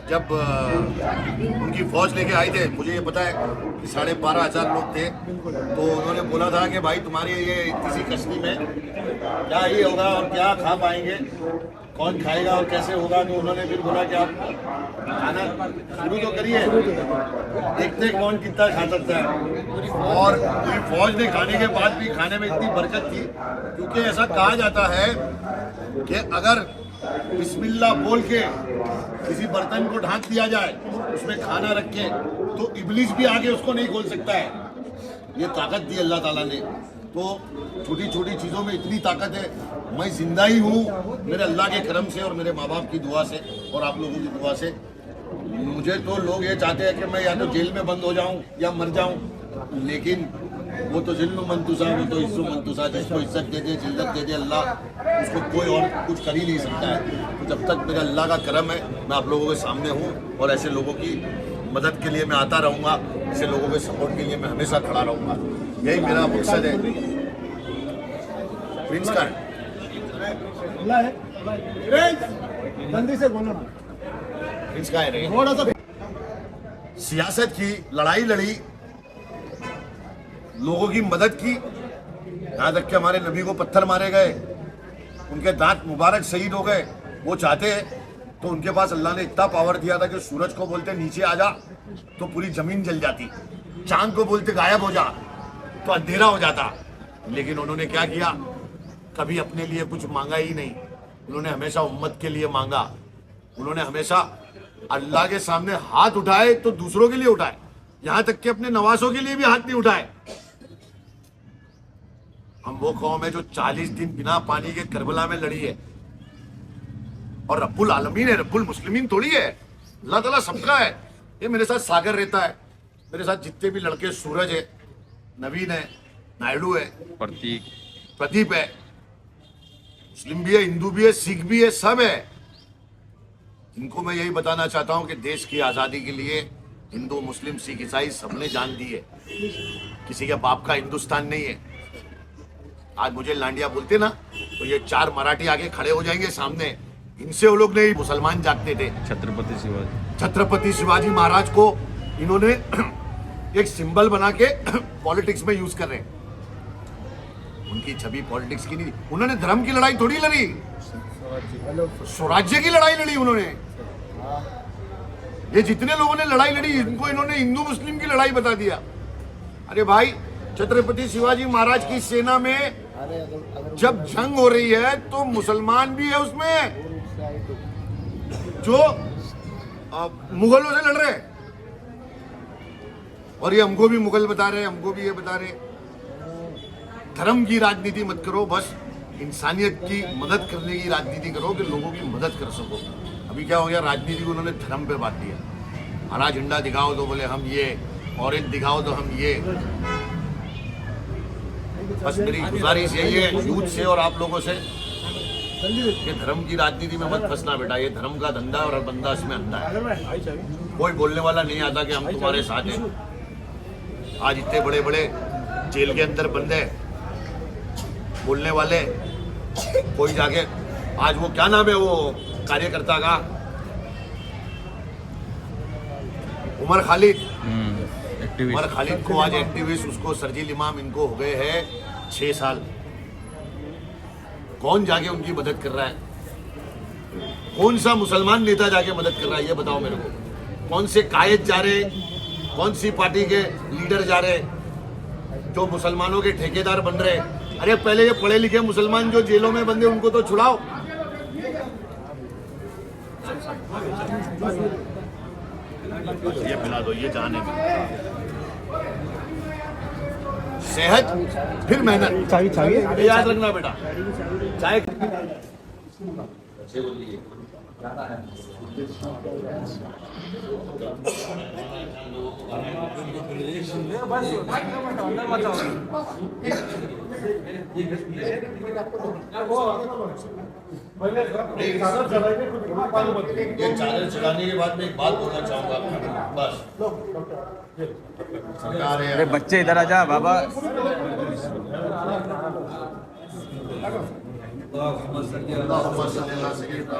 जब उनकी फौज लेके आए थे, मुझे ये पता है कि 12,500 लोग थे, तो उन्होंने बोला था कि भाई तुम्हारी ये इतनी कश्ती में क्या ही होगा और क्या खा पाएंगे, कौन खाएगा और कैसे होगा। तो उन्होंने फिर बोला कि आप खाना शुरू तो करिए, देखते कौन कितना खा सकता है। और पूरी फौज ने खाने के बाद भी खाने में इतनी बरकत थी, क्योंकि ऐसा कहा जाता है कि अगर बिस्मिल्लाह बोल के किसी बर्तन को ढांक दिया जाए, उसमें खाना रख के, तो इब्लीस भी आके उसको नहीं खोल सकता है। ये ताकत दी अल्लाह ताला ने। तो छोटी छोटी चीज़ों में इतनी ताकत है। मैं जिंदा ही हूँ मेरे अल्लाह के करम से और मेरे माँ बाप की दुआ से और आप लोगों की दुआ से। मुझे तो लोग ये चाहते हैं कि मैं या तो जेल में बंद हो जाऊँ या मर जाऊँ, लेकिन वो तो जिल्म मंतुसा, वो तो इज्जो मंतुसा। जिसको इज्जत दे दे, जिल्लत दे दे अल्लाह, उसको कोई और कुछ कर ही नहीं सकता है। तो जब तक मेरा अल्लाह का करम है, मैं आप लोगों के सामने हूँ और ऐसे लोगों की मदद के लिए मैं आता रहूँगा, ऐसे लोगों के सपोर्ट के लिए मैं हमेशा खड़ा रहूँगा। यही मेरा मकसद है। प्रिंस का प्रिंस का है। सियासत की, लड़ाई लड़ी, लोगों की मदद की, यहाँ तक कि हमारे नबी को पत्थर मारे गए, उनके दांत मुबारक शहीद हो गए। वो चाहते तो उनके पास अल्लाह ने इतना पावर दिया था कि सूरज को बोलते नीचे आ जा तो पूरी जमीन जल जाती, चांद को बोलते गायब हो जा तो अंधेरा हो जाता। लेकिन उन्होंने क्या किया, कभी अपने लिए कुछ मांगा ही नहीं। उन्होंने हमेशा उम्मत के लिए मांगा। उन्होंने हमेशा अल्लाह के सामने हाथ उठाए तो दूसरों के लिए उठाए, यहाँ तक कि अपने नवासों के लिए भी हाथ नहीं उठाए। हम वो कौम है जो 40 दिन बिना पानी के करबला में लड़ी है, और रब्बुल आलमीन है, रब्बुल मुस्लिमीन थोड़ी है। अल्लाह ताला सबका है। ये मेरे साथ सागर रहता है, मेरे साथ जितने भी लड़के, सूरज है, नवीन है, नायडू है, प्रदीप है, मुस्लिम भी है, हिंदू भी है, सिख भी है, सब है। इनको मैं यही बताना चाहता हूं कि देश की आज़ादी के लिए हिंदू, मुस्लिम, सिख, ईसाई सबने जान दी है। किसी के बाप का हिंदुस्तान नहीं है। आज मुझे लांडिया बोलते ना, तो ये 4 मराठी आगे खड़े हो जाएंगे सामने। इनसे वो लोग नहीं मुसलमान जागते थे। छत्रपति शिवाजी महाराज को इन्होंने एक सिंबल बना के पॉलिटिक्स में यूज कर रहे हैं। उनकी छवि पॉलिटिक्स की नहीं, उन्होंने धर्म की लड़ाई थोड़ी लड़ी, स्वराज्य की लड़ाई लड़ी उन्होंने। ये जितने लोगों ने लड़ाई लड़ी, इनको इन्होंने हिंदू मुस्लिम की लड़ाई बता दिया। अरे भाई, छत्रपति शिवाजी महाराज की सेना में जब जंग हो रही है तो मुसलमान भी है उसमें, जो मुगलों से लड़ रहे हैं। और ये हमको भी मुगल बता रहे हैं, हमको भी ये बता रहे हैं। धर्म की राजनीति मत करो, बस इंसानियत की मदद करने की राजनीति करो कि लोगों की मदद कर सको। अभी क्या हो गया, राजनीति को उन्होंने धर्म पे बांट दिया। हरा झंडा दिखाओ तो बोले हम ये, ऑरेंज दिखाओ तो हम ये। बस मेरी गुजारिश यही है यूथ से और आप लोगों से कि धर्म की राजनीति में मत फंसना बेटा। ये धर्म का धंधा और बंदा इसमें अंधा है। कोई बोलने वाला नहीं आता कि हम तुम्हारे साथ हैं। आज इतने बड़े बड़े जेल के अंदर बंद है बोलने वाले, कोई जाके आज वो क्या नाम है वो कार्यकर्ता का, उमर खालिद को आज एक्टिविस्ट, उसको सरजील इमाम, इनको हो गए हैं 6 साल। कौन जाके उनकी मदद कर रहा है? कौन सा मुसलमान नेता जाके मदद कर रहा है? ये बताओ मेरे को। कौन से कायद जा रहे, कौन सी पार्टी के लीडर जा रहे जो मुसलमानों के ठेकेदार बन रहे? अरे पहले ये पढ़े लिखे मुसलमान जो जेलों में बंदे, उनको तो छुड़ाओ। ये पिला दो, ये जाने में सेहत फिर मेहनत। ये याद रखना बेटा। चाय ये चादर चढ़ाने के बाद मैं एक बात बोलना चाहूंगा। बस सरकार है। अरे बच्चे इधर आ जा बाबा। अल्लाहुम्मा सल्ली अला सय्यिदना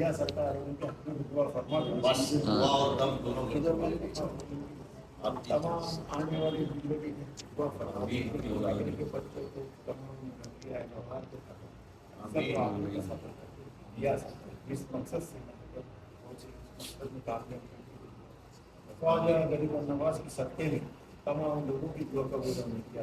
या सरकार उनका दुआ फरमा बस दुआ और दम दोनों की तमाम आने वाली जिंदगी में दुआ फरमा के बच्चों को तमाम या इस मकसद से मकसद में काम ख्वाजा गरीब और नवाज की सत्ते में तमाम लोगों की दुआ कबूल किया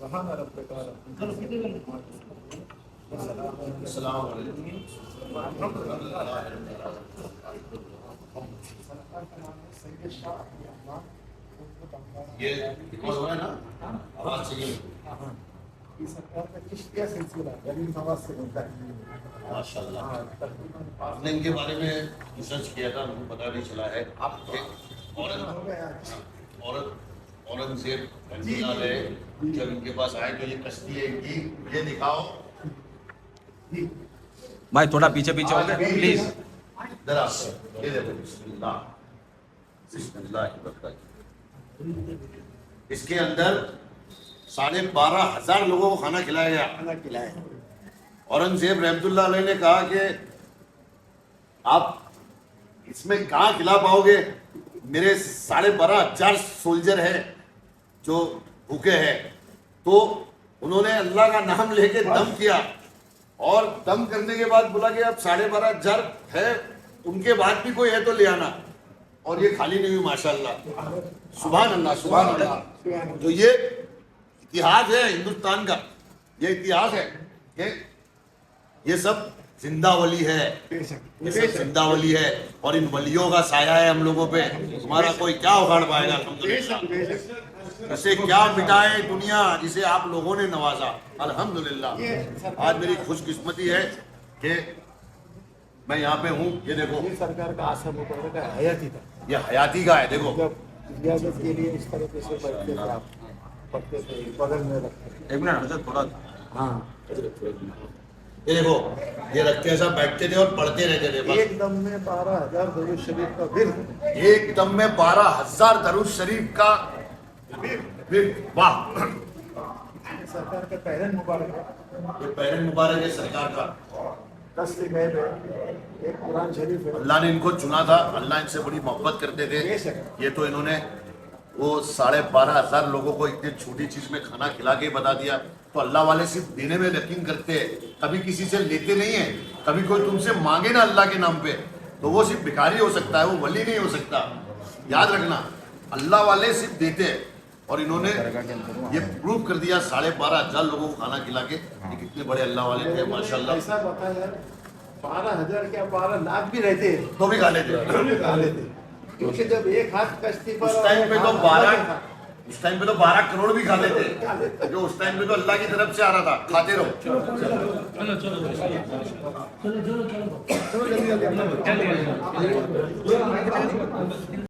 सुभान रब्बिका अस्सलाम वालेकुम ये रिकॉर्ड हो रहा है ना आवाज चाहिए सरकार का क्या सिलसिला गरीब नवाज से बनता है माशाल्लाह हमने इनके बारे में रिसर्च किया था मुझे पता नहीं चला है आप औरंगजेब जब इनके पास आए तो ये कश्ती है इनकी ये दिखाओ भाई थोड़ा पीछे पीछे हो गए प्लीज जरा ये देखो बिस्मिल्लाह बिस्मिल्लाह इसके अंदर 12,500 लोगों को खाना खिलाया गया खाना खिलाया औरंगजेब रहमतुल्लाह अलैह ने कहा कि आप इसमें कहाँ खिला पाओगे मेरे 12,500 सोल्जर हैं जो भूखे हैं तो उन्होंने अल्लाह का नाम लेके दम किया और दम करने के बाद बोला कि अब 12,500 है उनके बाद भी कोई है तो ले आना और ये खाली नहीं हुई माशाल्लाह सुभान अल्लाह सुभान अल्लाह तो ये इतिहास है हिंदुस्तान का ये इतिहास है कि ये सब जिंदा वली है ये सब जिंदा वली है और इन वलियों का साया है हम लोगों पे हमारा कोई क्या उखाड़ पाएगा अल्हम्दुलिल्लाह इसे क्या मिटाए दुनिया जिसे आप लोगों ने नवाजा अल्हम्दुलिल्लाह आज मेरी खुशकिस्मती है कि मैं यहाँ पे हूँ ये देखो ये सरकार का आशा मुकर्रर का हयाती था ये हयाती का है देखो जब इजाजत के लिए इस तरह से बैठते थे आप पढ़ते थे बगल में रखते थे एक मिनट हजरत थोड़ा हाँ ये देखो ये रखते ऐसा बैठते थे और पढ़ते रहते थे बस एक दम में 12,000 दरूद शरीफ का विर्द एक दम में 12,000 दरूद शरीफ का विर्द वाह सरकार का पहले मुबारक है ये पहले मुबारक है सरकार का 10 से गए थे एक कुरान शरीफ है अल्लाह ने इनको चुना था अल्लाह इनसे बड़ी मोहब्बत करते थे ये तो इन्होंने वो 12,500 लोगों को इतनी छोटी चीज में खाना खिला के बता दिया तो अल्लाह वाले सिर्फ देने में यकीन करते हैं कभी किसी से लेते नहीं है कभी कोई तुमसे मांगे ना अल्लाह के नाम पे तो वो सिर्फ भिखारी हो सकता है वो वली नहीं हो सकता याद रखना अल्लाह वाले सिर्फ देते हैं और इन्होंने ये प्रूव कर दिया 12,500 लोगों को खाना खिला के ये कितने बड़े अल्लाह वाले थे माशाल्लाह ऐसा बताया 12,000 क्या 12 लाख भी रहते तो भी खा लेते खा लेते क्योंकि जब एक हाथ कश्ती पर उस टाइम पे तो 12 करोड़ भी खाते थे जो उस टाइम पे तो अल्लाह की तरफ से आ रहा था खाते रहो चलो जल्दी जल्दी